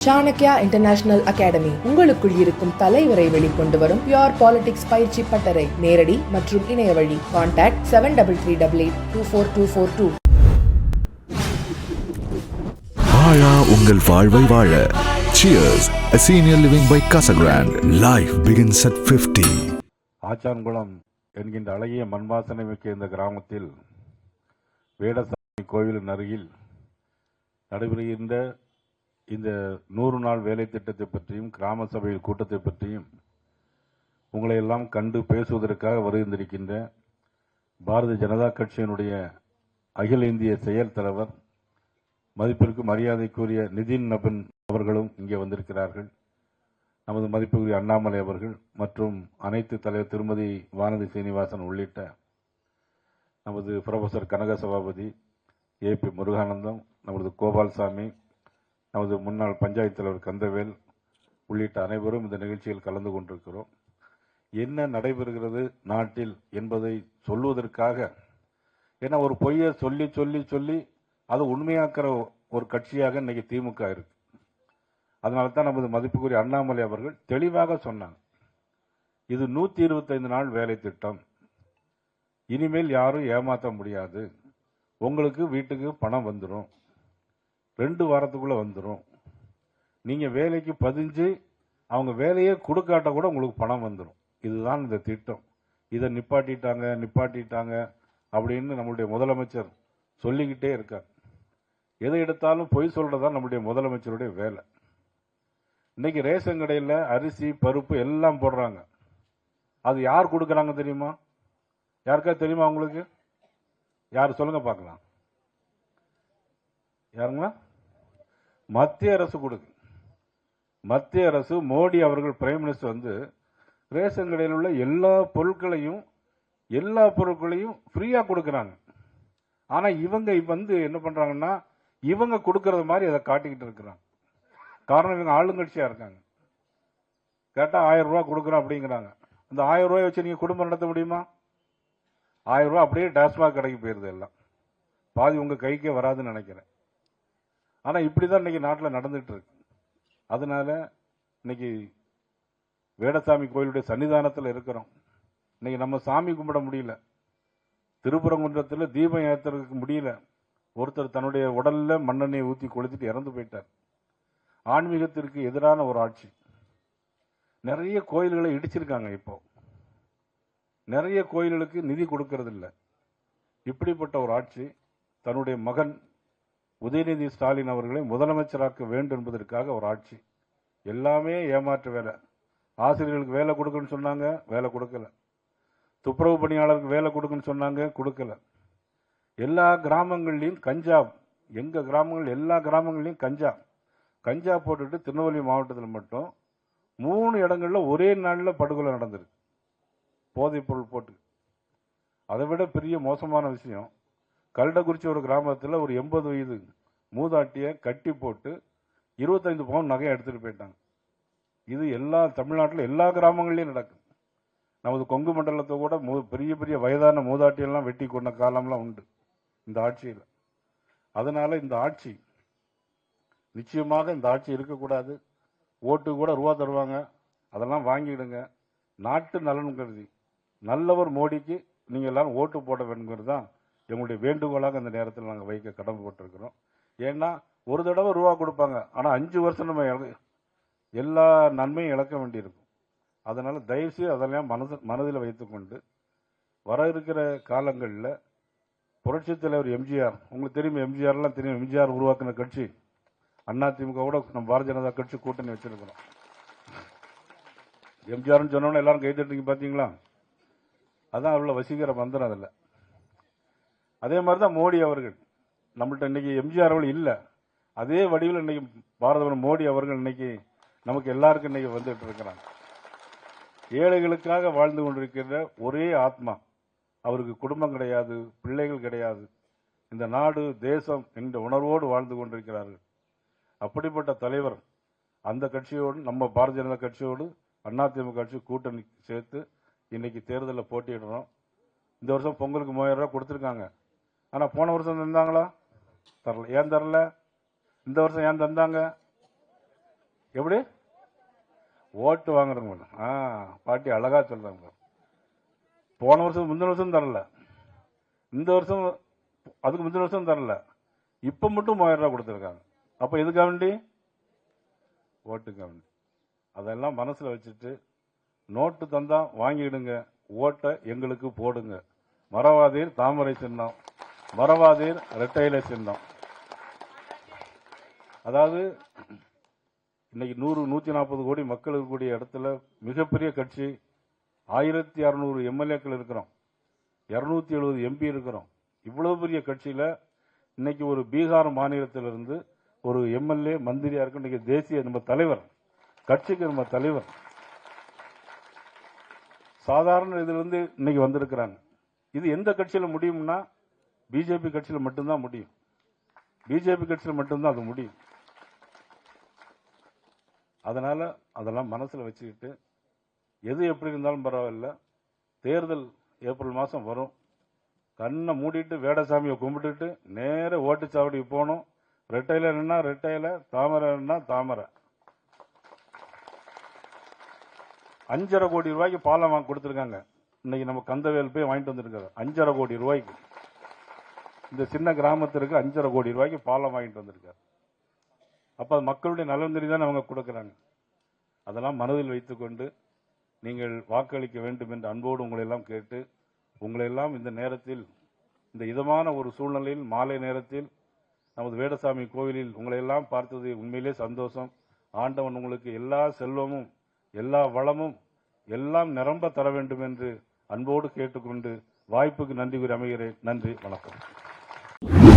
Chanakya international academy உங்களுக்குள் இருக்கும் தலைவரை வெளிக்கொண்டு வரும் பியூர் பாலிடிக்ஸ் பயிற்சி பட்டறை. நேரடி மற்றும் இணைய வழி. கான்டாக்ட் 7338824242. வாழா உங்கள் வாழ்வை வாழ. Cheers, a senior living by Casa Grande. Life begins at 50. ஆச்சான்குளம் என்கின்ற அழகிய மண்வாசனை மிக்க இந்த கிராமத்தில் வேடசாமி கோவிலின் அருகில் நடைபெறுகின்ற இந்த 100 நாள் வேலை திட்டத்தை பற்றியும் கிராம சபையில் கூட்டத்தை பற்றியும் உங்களை எல்லாம் கண்டு பேசுவதற்காக வருகின்றிருக்கின்ற பாரதிய ஜனதா கட்சியினுடைய அகில இந்திய செயல் தலைவர் மதிப்பிற்கு மரியாதைக்குரிய நிதின் நபின் அவர்களும் இங்கே வந்திருக்கிறார்கள். நமது மதிப்புக்குரிய அண்ணாமலை அவர்கள் மற்றும் அனைத்து தலைவர் திருமதி வானதி சீனிவாசன் உள்ளிட்ட நமது புரொஃபசர் கனக சபாபதி, ஏபி முருகானந்தம், நமது கோபால்சாமி, நமது முன்னாள் பஞ்சாயத்து தலைவர் கந்தவேல் உள்ளிட்ட அனைவரும் இந்த நிகழ்ச்சியில் கலந்து கொண்டிருக்கிறோம். என்ன நடைபெறுகிறது நாட்டில் என்பதை சொல்வதற்காக, ஏன்னா ஒரு பொய்யை சொல்லி சொல்லி சொல்லி அது உண்மையாக்குற ஒரு கட்சியாக இன்னைக்கு திமுக இருக்கு. அதனால தான் நமது மதிப்புக்குரிய அண்ணாமலை அவர்கள் தெளிவாக சொன்னாங்க, இது 125 நாள் வேலை திட்டம், இனிமேல் யாரும் ஏமாற்ற முடியாது, உங்களுக்கு வீட்டுக்கு பணம் வந்துடும், 2 வாரத்துக்குள்ள வந்துடும், நீங்க வேலைக்கு பதிஞ்சு அவங்க வேலையே கொடுக்காட்ட கூட உங்களுக்கு பணம் வந்துடும், இதுதான் இந்த திட்டம். இதை நிப்பாட்டிட்டாங்க அப்படின்னு நம்மளுடைய முதலமைச்சர் சொல்லிக்கிட்டே இருக்கார். எதை எடுத்தாலும் பொய் சொல்றதுதான் நம்மளுடைய முதலமைச்சருடைய வேலை. இன்னைக்கு ரேஷன் கடையில் அரிசி பருப்பு எல்லாம் போடுறாங்க, அது யார் கொடுக்கறாங்க தெரியுமா? யாருக்கா தெரியுமா உங்களுக்கு? யார் சொல்லுங்க பார்க்கலாம். யாருங்களா? மத்திய அரசு கொடுக்கு. மத்திய அரசு மோடி அவர்கள் பிரைம் மினிஸ்டர் வந்து ரேஷன் கடையில் உள்ள எல்லா பொருட்களையும் ஃப்ரீயா கொடுக்கறாங்க. ஆனா இவங்க வந்து என்ன பண்றாங்கன்னா, இவங்க கொடுக்கறது மாதிரி அதை காட்டிக்கிட்டு இருக்கிறாங்க. காரணம், இவங்க ஆளுங்கட்சியா இருக்காங்க. கேட்டா 1000 ரூபாய் கொடுக்கறோம் அப்படிங்கிறாங்க. அந்த 1000 ரூபாய் வச்சு நீங்க குடும்பம் நடத்த முடியுமா? 1000 ரூபாய் அப்படியே டாஸ்மாக் கடைக்கு போயிருது, எல்லாம் பாதி உங்க கைக்கே வராதுன்னு நினைக்கிறேன். ஆனா இப்படிதான் இன்னைக்கு நாட்டில் நடந்துட்டு இருக்கு. அதனால இன்னைக்கு வேடசாமி கோயிலுடைய சன்னிதானத்தில் இருக்கிறோம். இன்னைக்கு நம்ம சாமி கும்பிட முடியல, திருப்பரங்குன்றத்தில் தீபம் ஏற்றுறதுக்கு முடியல. ஒருத்தர் தன்னுடைய உடல்ல மண்ணெண்ணெயை ஊற்றி கொளுத்திட்டு இறந்து போயிட்டார். ஆன்மீகத்திற்கு எதிரான ஒரு ஆட்சி. நிறைய கோயில்களை இடிச்சிருக்காங்க. இப்போ நிறைய கோயில்களுக்கு நிதி கொடுக்கறது இல்லை. இப்படிப்பட்ட ஒரு ஆட்சி தன்னுடைய மகன் உதயநிதி ஸ்டாலின் அவர்களை முதலமைச்சராக்க வேண்டும் என்பதற்காக ஒரு ஆட்சி. எல்லாமே ஏமாற்று வேலை. ஆசிரியர்களுக்கு வேலை கொடுக்கணும்னு சொன்னாங்க, வேலை கொடுக்கல. துப்புரவு பணியாளருக்கு வேலை கொடுக்கணும்னு சொன்னாங்க, கொடுக்கல. எல்லா கிராமங்கள்லையும் கஞ்சா, எங்க கிராமங்கள் எல்லா கிராமங்கள்லையும் கஞ்சா போட்டுட்டு திருநெல்வேலி மாவட்டத்தில் மட்டும் 3 இடங்கள்ல ஒரே நாளில் படுகொலை நடந்திருக்கு, போதைப் பொருள் போட்டு. அதை விட பெரிய மோசமான விஷயம், கல்டக்குறிச்சி ஒரு கிராமத்தில் ஒரு 80 வயது மூதாட்டிய கட்டி போட்டு 25 பவுன் நகையை எடுத்துட்டு போயிட்டாங்க. இது எல்லா தமிழ்நாட்டில் எல்லா கிராமங்கள்லையும் நடக்குது. நமது கொங்கு மண்டலத்தை கூட பெரிய பெரிய வயதான மூதாட்டியெல்லாம் வெட்டி கொண்ட காலம்லாம் உண்டு இந்த ஆட்சியில். அதனால இந்த ஆட்சி நிச்சயமாக இந்த ஆட்சி இருக்கக்கூடாது. ஓட்டு கூட ரூபா தருவாங்க, அதெல்லாம் வாங்கிடுங்க. நாட்டு நலன் கருதி நல்லவர் மோடிக்கு நீங்க எல்லாரும் ஓட்டு போட வேண்டுங்கிறது தான் எங்களுடைய வேண்டுகோளாக இந்த நேரத்தில் நாங்கள் வைக்க கடமைப்பட்டிருக்கிறோம். ஏன்னா ஒரு தடவை ரூபா கொடுப்பாங்க, ஆனா 5 வருஷம் நம்ம எல்லா நன்மையும் இழக்க வேண்டியிருக்கும். அதனால தயவுசெய்து அதெல்லாம் மனதில் வைத்துக்கொண்டு வர இருக்கிற காலங்களில் புரட்சித் தலைவர் எம்ஜிஆர், உங்களுக்கு தெரியும், எம்ஜிஆர்லாம் தெரியும், எம்ஜிஆர் உருவாக்கின கட்சி அதிமுக கூட நம்ம பாரதிய ஜனதா கட்சி கூட்டணி வச்சிருக்கிறோம். எம்ஜிஆர்னு சொன்னோம்னா எல்லாரும் கைத்தட்டிங்க பாத்தீங்களா? அதான் அவள வசீகர மந்திரம். அதில் அதே மாதிரிதான் மோடி அவர்கள் நம்மள்ட்ட இன்னைக்கு எம்ஜிஆர் அவர்கள் இல்லை, அதே வடிவில் இன்னைக்கு பாரத மோடி அவர்கள் இன்னைக்கு நமக்கு எல்லாருக்கும் இன்னைக்கு வந்துட்டு இருக்கிறாங்க. ஏழைகளுக்காக வாழ்ந்து கொண்டிருக்கிற ஒரே ஆத்மா, அவருக்கு குடும்பம் கிடையாது, பிள்ளைகள் கிடையாது, இந்த நாடு தேசம் என்ற உணர்வோடு வாழ்ந்து கொண்டிருக்கிறார்கள். அப்படிப்பட்ட தலைவர் அந்த கட்சியோடு, நம்ம பாரதிய ஜனதா கட்சியோடு அதிமுக கட்சி கூட்டணி சேர்த்து இன்னைக்கு தேர்தலில் போட்டியிடுறோம். இந்த வருஷம் பொங்கலுக்கு 3000 ரூபாய் கொடுத்துருக்காங்க. ஆனா போன வருஷம் தந்தாங்களா? தரல. ஏன் தரல? இந்த வருஷம் ஏன் தந்தாங்க? எப்படி ஓட்டு வாங்குறவங்க பாட்டி அழகா சொல்றாங்க. போன வருஷம் முந்தின வருஷம் தரல, இந்த வருஷம் அதுக்கு முந்தின வருஷம் தரல, இப்ப மட்டும் 3000 ரூபாய் கொடுத்துருக்காங்க. அப்ப எதுக்காக வேண்டி? ஓட்டுக்காக வேண்டி. அதெல்லாம் மனசுல வச்சுட்டு நோட்டு தந்தா வாங்கிடுங்க, ஓட்டை எங்களுக்கு போடுங்க. மறவாதீர் தாமரை சின்னம், மறவாதீர் இரட்டை சின்னம். அதாவது இன்னைக்கு 100-140 கோடி மக்கள் இருக்கக்கூடிய இடத்துல மிகப்பெரிய கட்சி, 1600 எம்எல்ஏக்கள் இருக்கிறோம், 270 எம்பி இருக்கிறோம். இவ்வளவு பெரிய கட்சியில இன்னைக்கு ஒரு பீகார் மாநிலத்திலிருந்து ஒரு எம்எல்ஏ மந்திரியா இருக்கு. இன்னைக்கு தேசிய நம்ம தலைவர், கட்சிக்கு நம்ம தலைவர் சாதாரண இதுல இருந்து இன்னைக்கு வந்திருக்கிறாங்க. இது எந்த கட்சியில முடியும்னா பிஜேபி கட்சியில மட்டும்தான் முடியும். பிஜேபி கட்சியில மட்டும்தான் அது முடியும். அதனால அதெல்லாம் மனசுல வச்சுக்கிட்டு எது எப்படி இருந்தாலும் பரவாயில்ல, தேர்தல் ஏப்ரல் மாசம் வரும். கண்ணை மூடிட்டு வேடசாமியை கும்பிட்டுட்டு நேர ஓட்டுச்சாவடிக்கு போகணும். ரெட்டையில நின்னா ரெட்டையில, தாமரை நின்னா தாமரை. 5,500 கோடி ரூபாய்க்கு பாலம் வாங்கி கொடுத்துருக்காங்க. இன்னைக்கு நம்ம கந்தவேல் போய் வாங்கிட்டு வந்திருக்காரு 5,500 கோடி ரூபாய்க்கு. இந்த சின்ன கிராமத்திற்கு 5,500 கோடி ரூபாய்க்கு பாலம் வாங்கிட்டு வந்திருக்காரு. அப்ப அது மக்களுடைய நலன் தான் அவங்க கொடுக்கிறாங்க. அதெல்லாம் மனதில் வைத்துக்கொண்டு நீங்கள் வாக்களிக்க வேண்டும் என்று அன்போடு உங்களை எல்லாம் கேட்டு, உங்களை எல்லாம் இந்த நேரத்தில், இந்த இதமான ஒரு சூழ்நிலையில் மாலை நேரத்தில் நமது வேடசாமி கோவிலில் உங்களை எல்லாம் பார்த்தது உண்மையிலே சந்தோஷம். ஆண்டவன் உங்களுக்கு எல்லா செல்வமும் எல்லா வளமும் எல்லாம் நிரம்ப தர வேண்டும் என்று அன்போடு கேட்டுக்கொண்டு வாய்ப்புக்கு நன்றி கூறி அமைகிறேன். நன்றி, வணக்கம்.